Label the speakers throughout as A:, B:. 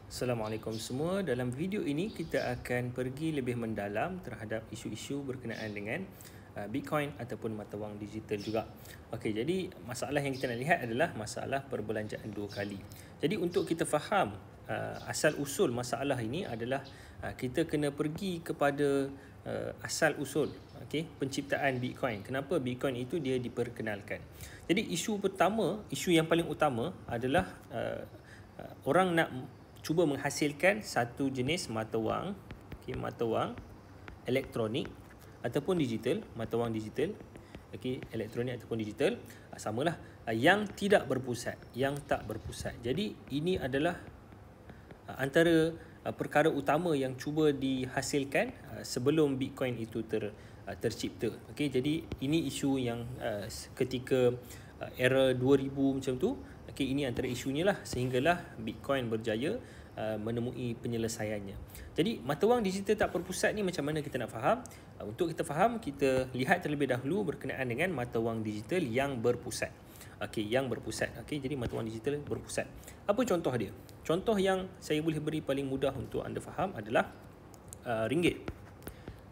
A: Assalamualaikum semua. Dalam video ini kita akan pergi lebih mendalam terhadap isu-isu berkenaan dengan Bitcoin ataupun mata wang digital juga. Okey, jadi masalah yang kita nak lihat adalah masalah perbelanjaan dua kali. Jadi untuk kita faham asal usul masalah ini adalah kita kena pergi kepada asal usul penciptaan Bitcoin. Kenapa Bitcoin itu dia diperkenalkan? Jadi isu pertama, isu yang paling utama adalah orang nak cuba menghasilkan satu jenis mata wang, mata wang elektronik ataupun digital, mata wang digital, elektronik ataupun digital, samalah, yang tidak berpusat, yang tak berpusat. Jadi ini adalah antara perkara utama yang cuba dihasilkan sebelum Bitcoin itu tercipta. Jadi ini isu yang ketika era 2000 macam tu, ini antara isunya lah sehinggalah Bitcoin berjaya menemui penyelesaiannya. Jadi mata wang digital tak berpusat ni macam mana kita nak faham? Untuk kita faham, kita lihat terlebih dahulu berkenaan dengan mata wang digital yang berpusat. Yang berpusat. Jadi mata wang digital berpusat. Apa contoh dia? Contoh yang saya boleh beri paling mudah untuk anda faham adalah ringgit.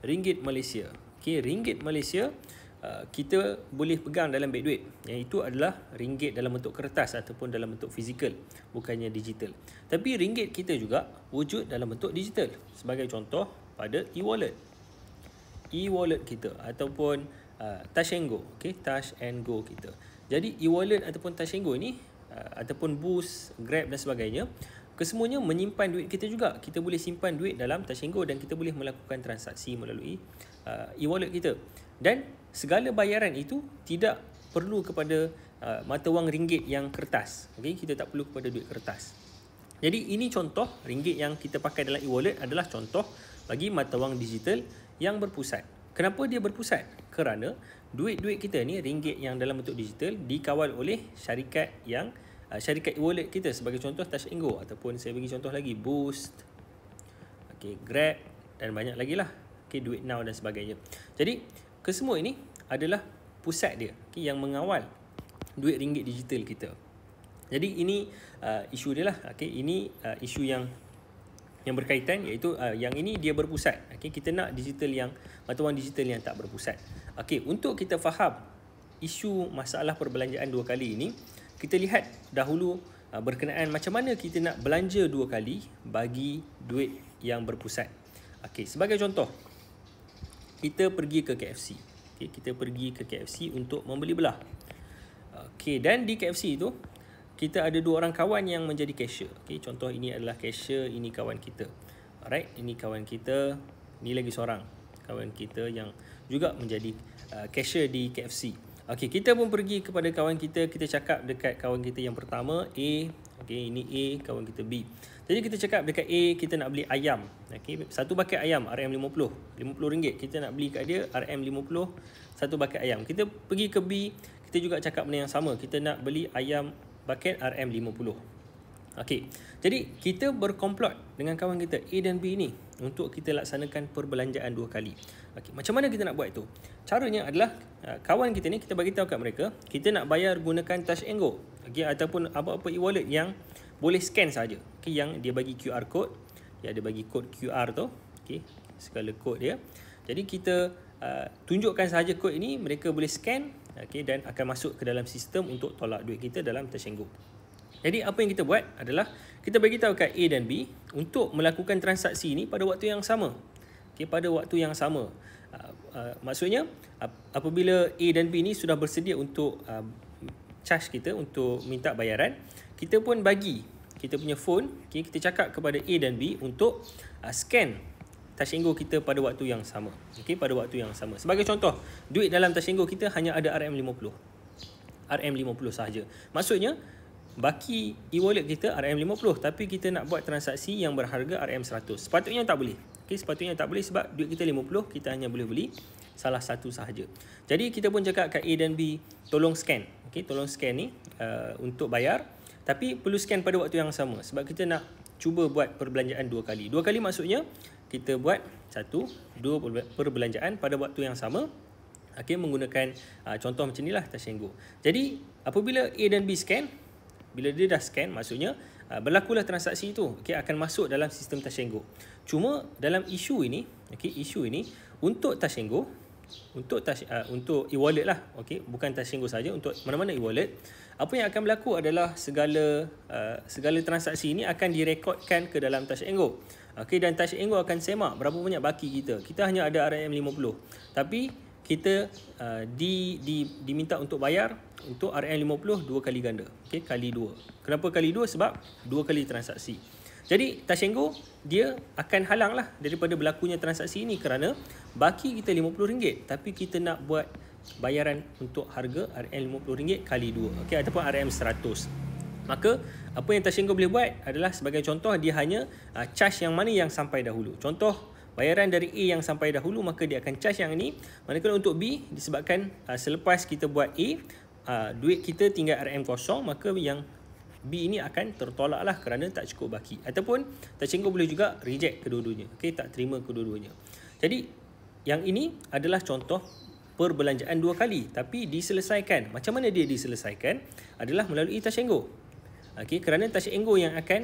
A: Ringgit Malaysia. Ringgit Malaysia kita boleh pegang dalam beg duit, yang itu adalah ringgit dalam bentuk kertas ataupun dalam bentuk fizikal, bukannya digital. Tapi ringgit kita juga wujud dalam bentuk digital. Sebagai contoh pada e-wallet. E-wallet kita ataupun Touch and Go, Touch and Go kita. Jadi e-wallet ataupun Touch and Go ni ataupun Boost, Grab dan sebagainya, kesemuanya menyimpan duit kita juga. Kita boleh simpan duit dalam Touch and Go dan kita boleh melakukan transaksi melalui e-wallet kita. Dan segala bayaran itu tidak perlu kepada mata wang ringgit yang kertas. Kita tak perlu kepada duit kertas. Jadi ini contoh ringgit yang kita pakai dalam e-wallet adalah contoh bagi mata wang digital yang berpusat. Kenapa dia berpusat? Kerana duit-duit kita ni, ringgit yang dalam bentuk digital, dikawal oleh syarikat yang syarikat e-wallet kita. Sebagai contoh Touch and Go, ataupun saya bagi contoh lagi Boost, Grab dan banyak lagi lah, Duit Now dan sebagainya. Jadi kesemua ini adalah pusat dia, yang mengawal duit ringgit digital kita. Jadi ini isu dia lah. Ini isu yang berkaitan, iaitu yang ini dia berpusat. Kita nak digital yang mata wang digital yang tak berpusat. Untuk kita faham isu masalah perbelanjaan dua kali ini, kita lihat dahulu berkenaan macam mana kita nak belanja dua kali bagi duit yang berpusat. Sebagai contoh, kita pergi ke KFC. Kita pergi ke KFC untuk membeli belah. Dan di KFC itu kita ada dua orang kawan yang menjadi cashier. Contoh ini adalah cashier, ini kawan kita. Alright, ini kawan kita, ini lagi seorang kawan kita yang juga menjadi cashier di KFC. Kita pun pergi kepada kawan kita, kita cakap dekat kawan kita yang pertama A, ini A, kawan kita B. Jadi kita cakap dekat A, kita nak beli ayam. Satu baket ayam RM50, RM50. Kita nak beli kat dia RM50 satu baket ayam. Kita pergi ke B, kita juga cakap benda yang sama. Kita nak beli ayam baket RM50. Jadi kita berkomplot dengan kawan kita A dan B ni untuk kita laksanakan perbelanjaan dua kali. Macam mana kita nak buat itu? Caranya adalah kawan kita ni, kita bagi tahu kat mereka, kita nak bayar gunakan Touch and Go, ataupun apa-apa e-wallet yang boleh scan saja. Yang dia bagi QR code, dia ada bagi kod QR tu, segala kod dia. Jadi kita tunjukkan sahaja kod ini, mereka boleh scan, dan akan masuk ke dalam sistem untuk tolak duit kita dalam Touch and Go. Jadi apa yang kita buat adalah kita bagi tahu kat A dan B untuk melakukan transaksi ini pada waktu yang sama. Pada waktu yang sama. Maksudnya apabila A dan B ni sudah bersedia untuk charge kita, untuk minta bayaran, kita pun bagi kita punya phone, kita cakap kepada A dan B untuk scan Touch and Go kita pada waktu yang sama. Pada waktu yang sama. Sebagai contoh, duit dalam Touch and Go kita hanya ada RM50. RM50 sahaja. Maksudnya baki e-wallet kita RM50, tapi kita nak buat transaksi yang berharga RM100. Sepatutnya tak boleh. Sepatutnya tak boleh sebab duit kita 50, kita hanya boleh beli salah satu sahaja. Jadi kita pun cakap kat A dan B, tolong scan. Tolong scan ni untuk bayar, tapi perlu scan pada waktu yang sama sebab kita nak cuba buat perbelanjaan dua kali. Dua kali maksudnya kita buat dua perbelanjaan pada waktu yang sama. Menggunakan contoh macam inilah Touch and Go. Jadi apabila A dan B scan, bila dia dah scan, maksudnya berlakulah transaksi itu, okey, akan masuk dalam sistem Tashengo. Cuma dalam isu ini, okey, isu ini untuk Tashengo, untuk e-wallet lah, okey, bukan Tashengo saja, untuk mana-mana e-wallet, apa yang akan berlaku adalah segala transaksi ini akan direkodkan ke dalam Tashengo. Okey, dan Tashengo akan semak berapa banyak baki kita. Kita hanya ada RM50, tapi kita diminta untuk bayar untuk RM50 2 kali ganda. Okey, kali 2. Kenapa kali 2? Sebab 2 kali transaksi. Jadi Tashengo dia akan halang lah daripada berlakunya transaksi ini kerana baki kita RM50, tapi kita nak buat bayaran untuk harga RM50 kali 2, okey, ataupun RM100. Maka apa yang Tashengo boleh buat adalah, sebagai contoh, dia hanya charge yang mana yang sampai dahulu. Contoh, bayaran dari A yang sampai dahulu, maka dia akan charge yang ini. Manakala untuk B, disebabkan selepas kita buat A, duit kita tinggal RM kosong, maka yang B ini akan tertolak lah kerana tak cukup baki. Ataupun Tashengo boleh juga reject kedua-duanya, okay, tak terima kedua-duanya. Jadi yang ini adalah contoh perbelanjaan 2 kali, tapi diselesaikan. Macam mana dia diselesaikan? Adalah melalui Tashengo. Okay, kerana Tashengo yang akan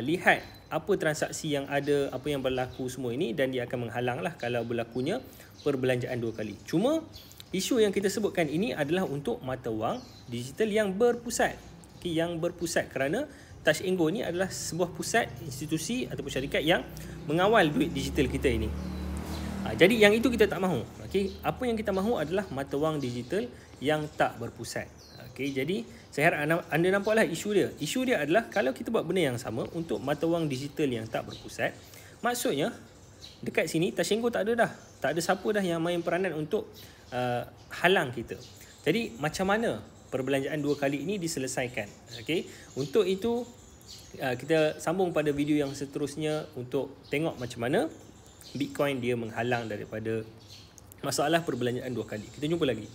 A: lihat apa transaksi yang ada, apa yang berlaku semua ini, dan dia akan menghalang lah kalau berlakunya perbelanjaan 2 kali. Cuma isu yang kita sebutkan ini adalah untuk mata wang digital yang berpusat. Okay, yang berpusat kerana Tashengo ni adalah sebuah pusat, institusi ataupun syarikat yang mengawal duit digital kita ini. Jadi yang itu kita tak mahu. Okay, apa yang kita mahu adalah mata wang digital yang tak berpusat. Okay, jadi saya harap anda nampaklah isu dia. Isu dia adalah kalau kita buat benda yang sama untuk mata wang digital yang tak berpusat, maksudnya dekat sini Tashengo tak ada dah. Tak ada siapa dah yang main peranan untuk halang kita. Jadi macam mana perbelanjaan 2 kali ini diselesaikan? Okay, untuk itu kita sambung pada video yang seterusnya untuk tengok macam mana Bitcoin dia menghalang daripada masalah perbelanjaan 2 kali. Kita jumpa lagi.